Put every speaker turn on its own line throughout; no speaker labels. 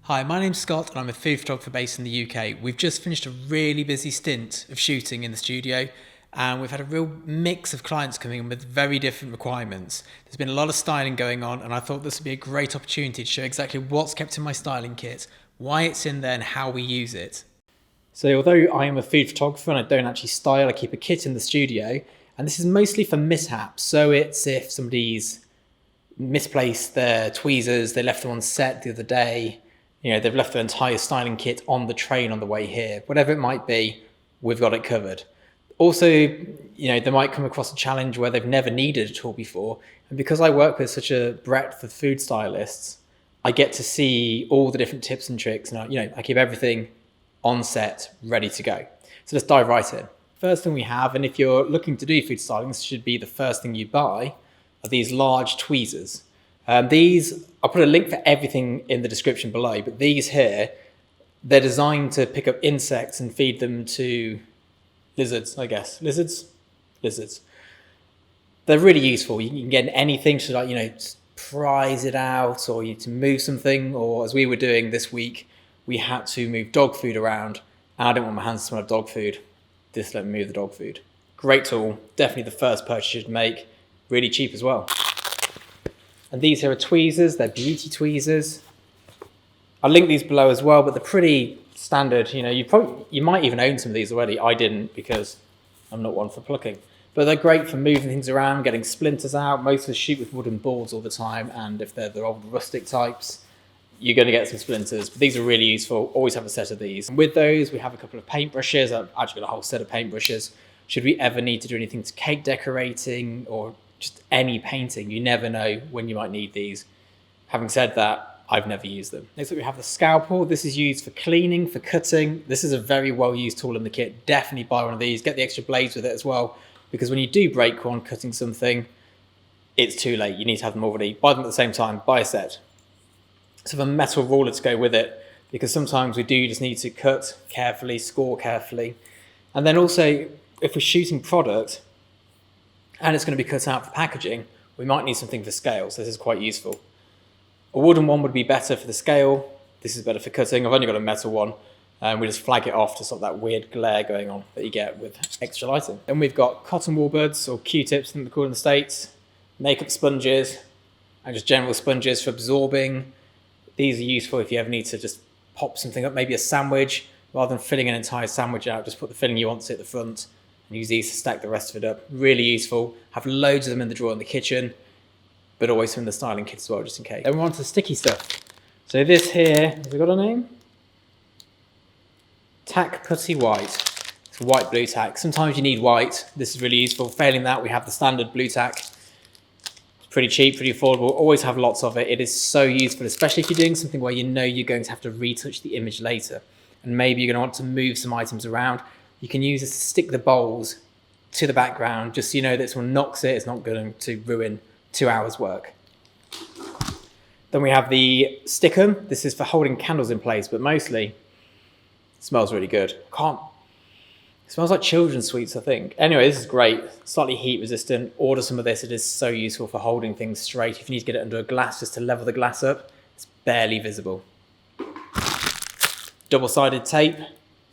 Hi, my name's Scott and I'm a food photographer based in the UK. We've just finished a really busy stint of shooting in the studio and we've had a real mix of clients coming in with very different requirements. There's been a lot of styling going on and I thought this would be a great opportunity to show exactly what's kept in my styling kit, why it's in there and how we use it. So although I am a food photographer and I don't actually style, I keep a kit in the studio and this is mostly for mishaps. So it's if somebody's misplaced their tweezers, they left them on set the other day, they've left their entire styling kit on the train on the way here, whatever it might be, we've got it covered. Also, they might come across a challenge where they've never needed a tool before. And because I work with such a breadth of food stylists, I get to see all the different tips and tricks. And I keep everything on set, ready to go. So let's dive right in. First thing we have, and if you're looking to do food styling, this should be the first thing you buy, are these large tweezers. These, I'll put a link for everything in the description below, but these here, they're designed to pick up insects and feed them to lizards, I guess. Lizards. They're really useful. You can get anything to prise it out or to move something, or as we were doing this week, we had to move dog food around and I didn't want my hands to smell of dog food. This let me move the dog food. Great tool, definitely the first purchase you should make, really cheap as well. And these here are tweezers, they're beauty tweezers. I'll link these below as well, but they're pretty standard. You might even own some of these already. I didn't because I'm not one for plucking. But they're great for moving things around, getting splinters out. Most of us shoot with wooden boards all the time, and if they're the old rustic types, you're going to get some splinters. But these are really useful. Always have a set of these. And with those, we have a couple of paintbrushes. I've actually got a whole set of paintbrushes. Should we ever need to do anything to cake decorating or just any painting, you never know when you might need these. Having said that, I've never used them. Next up we have the scalpel. This is used for cleaning, for cutting. This is a very well used tool in the kit. Definitely buy one of these. Get the extra blades with it as well, because when you do break one cutting something, it's too late. You need to have them already. Buy them at the same time. Buy a set. So a metal ruler to go with it, because sometimes we do just need to cut carefully, score carefully. And then also, if we're shooting product, and it's going to be cut out for packaging, we might need something for scale, so this is quite useful. A wooden one would be better for the scale. This is better for cutting. I've only got a metal one, and we just flag it off to stop that weird glare going on that you get with extra lighting. Then we've got cotton wool buds, or Q-tips, I think they're called in the States, makeup sponges, and just general sponges for absorbing. These are useful if you ever need to just pop something up, maybe a sandwich, rather than filling an entire sandwich out, just put the filling you want to at the front, and use these to stack the rest of it up. Really useful. Have loads of them in the drawer in the kitchen, but always some in the styling kit as well, just in case. Then we're on to sticky stuff. So this here, has it got a name? Tack Putty White. It's white blue tack. Sometimes you need white. This is really useful. Failing that, we have the standard blue tack. It's pretty cheap, pretty affordable. Always have lots of it. It is so useful, especially if you're doing something where you know you're going to have to retouch the image later. And maybe you're going to want to move some items around. You can use this to stick the bowls to the background, just so you know that someone knocks it, it's not going to ruin 2 hours work. Then we have the Stickum. This is for holding candles in place, but mostly it smells really good. It smells like children's sweets, I think. Anyway, this is great. Slightly heat resistant. Order some of this. It is so useful for holding things straight. If you need to get it under a glass just to level the glass up, it's barely visible. Double-sided tape.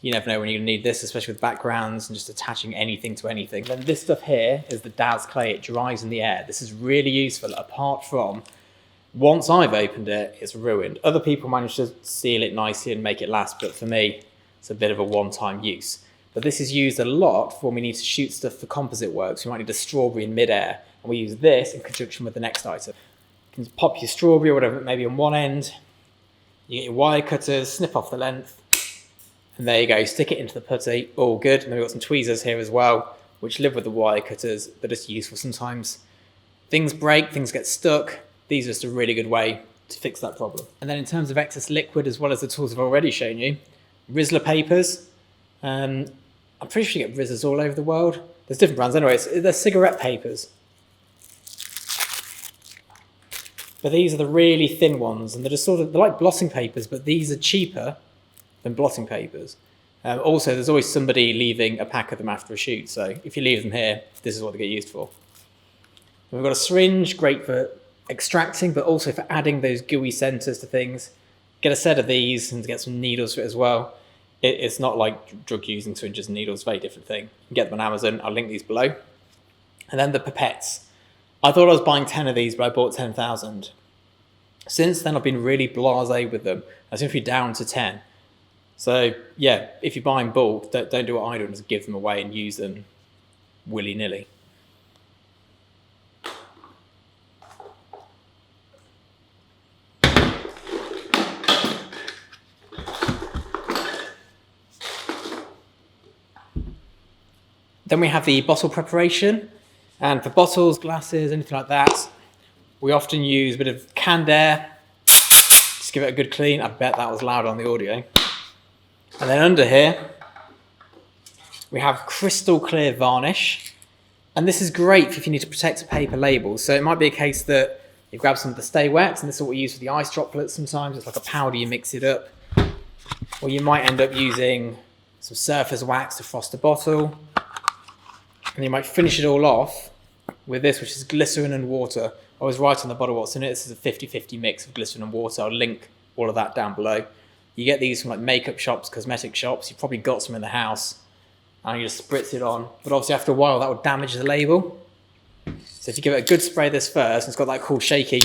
You never know when you're going to need this, especially with backgrounds and just attaching anything to anything. Then this stuff here is the Daz clay. It dries in the air. This is really useful, apart from once I've opened it, it's ruined. Other people manage to seal it nicely and make it last, but for me, it's a bit of a one-time use. But this is used a lot for when we need to shoot stuff for composite works. We might need a strawberry in mid-air, and we use this in conjunction with the next item. You can pop your strawberry or whatever, maybe on one end. You get your wire cutters, snip off the length, and there you go, stick it into the putty, all good. And then we've got some tweezers here as well, which live with the wire cutters, but just useful sometimes. Things break, things get stuck. These are just a really good way to fix that problem. And then in terms of excess liquid, as well as the tools I've already shown you, Rizla papers. I'm pretty sure you get Rizlas all over the world. There's different brands anyway. They're cigarette papers. But these are the really thin ones, and they're like blotting papers, but these are cheaper than blotting papers. Also, there's always somebody leaving a pack of them after a shoot, so if you leave them here, this is what they get used for. And we've got a syringe, great for extracting, but also for adding those gooey centres to things. get a set of these and get some needles for it as well. It's not like drug using syringes and needles, very different thing. You can get them on Amazon. I'll link these below. And then the pipettes. I thought I was buying 10 of these, but I bought 10,000. Since then, I've been really blasé with them. I seem to be down to 10. So yeah, if you buy in bulk, don't do what I do and just give them away and use them willy-nilly. Then we have the bottle preparation. And for bottles, glasses, anything like that, we often use a bit of canned air. Just give it a good clean. I bet that was loud on the audio. And then under here, we have crystal clear varnish. And this is great if you need to protect a paper label. So it might be a case that you grab some of the Stay Wet, and this is what we use for the ice droplets sometimes. It's like a powder, you mix it up. Or you might end up using some surface wax to frost a bottle. And you might finish it all off with this, which is glycerin and water. I was right on the bottle what's in it. This is a 50-50 mix of glycerin and water. I'll link all of that down below. You get these from like makeup shops, cosmetic shops. You've probably got some in the house. And you just spritz it on. But obviously after a while that would damage the label. So if you give it a good spray this first, and it's got that cool shaky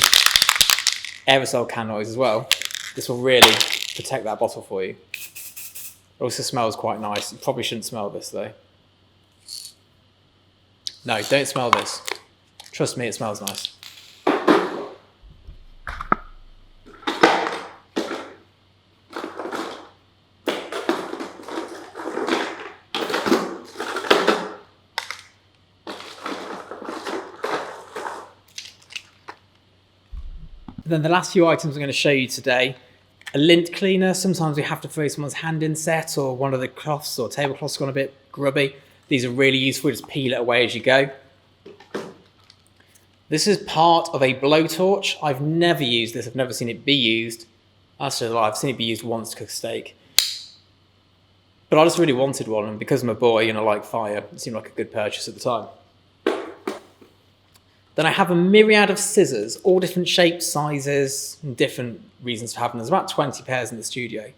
aerosol can noise as well, this will really protect that bottle for you. It also smells quite nice. You probably shouldn't smell this though. No, don't smell this. Trust me, it smells nice. And then the last few items I'm going to show you today, a lint cleaner. Sometimes we have to throw someone's hand in set, or one of the cloths or tablecloths gone a bit grubby. These are really useful, just peel it away as you go. This is part of a blowtorch. I've never used this, I've never seen it be used. Actually, I've seen it be used once to cook steak. But I just really wanted one, and because I'm a boy and I like fire, it seemed like a good purchase at the time. Then I have a myriad of scissors, all different shapes, sizes, and different reasons for having them. There's about 20 pairs in the studio.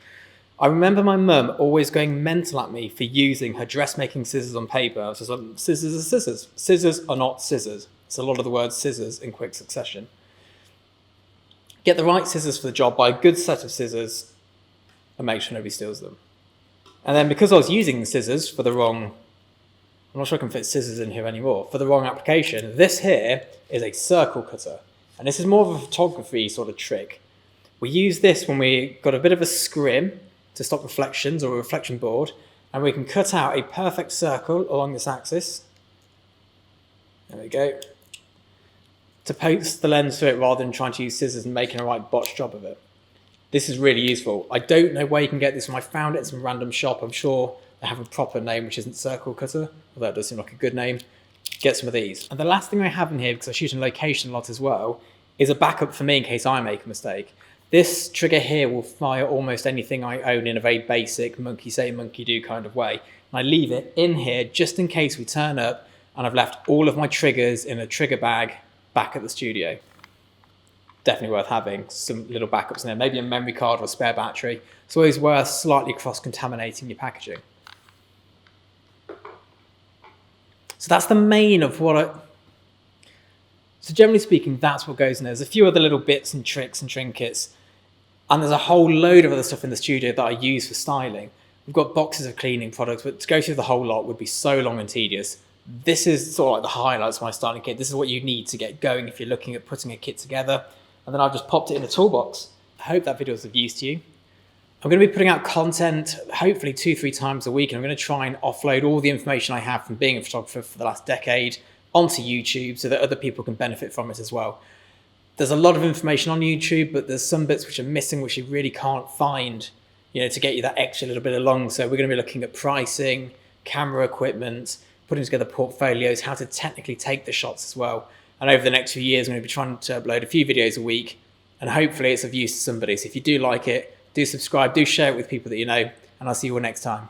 I remember my mum always going mental at me for using her dressmaking scissors on paper. I was just like, scissors are scissors. Scissors are not scissors. It's a lot of the word scissors in quick succession. Get the right scissors for the job, buy a good set of scissors, and make sure nobody steals them. And then because I was using scissors for the wrong, I'm not sure I can fit scissors in here anymore, for the wrong application, this here is a circle cutter. And this is more of a photography sort of trick. We use this when we got a bit of a scrim to stop reflections, or a reflection board, and we can cut out a perfect circle along this axis. There we go. To post the lens through it rather than trying to use scissors and making a right botched job of it. This is really useful. I don't know where you can get this from. I found it in some random shop. I'm sure they have a proper name which isn't circle cutter, although it does seem like a good name. Get some of these. And the last thing I have in here, because I shoot on location a lot as well, is a backup for me in case I make a mistake. This trigger here will fire almost anything I own in a very basic monkey say, monkey do kind of way. And I leave it in here just in case we turn up and I've left all of my triggers in a trigger bag back at the studio. Definitely worth having some little backups in there, maybe a memory card or a spare battery. It's always worth slightly cross-contaminating your packaging. So that's the main of So generally speaking, that's what goes in there. There's a few other little bits and tricks and trinkets. And there's a whole load of other stuff in the studio that I use for styling. We've got boxes of cleaning products, but to go through the whole lot would be so long and tedious. This is sort of like the highlights of my styling kit. This is what you need to get going if you're looking at putting a kit together. And then I've just popped it in a toolbox. I hope that video was of use to you. I'm going to be putting out content hopefully 2-3 times a week, and I'm going to try and offload all the information I have from being a photographer for the last decade onto YouTube so that other people can benefit from it as well. There's a lot of information on YouTube, but there's some bits which are missing which you really can't find, to get you that extra little bit along. So we're going to be looking at pricing, camera equipment, putting together portfolios, how to technically take the shots as well. And over the next few years, I'm going to be trying to upload a few videos a week, and hopefully it's of use to somebody. So if you do like it, do subscribe, do share it with people that you know, and I'll see you all next time.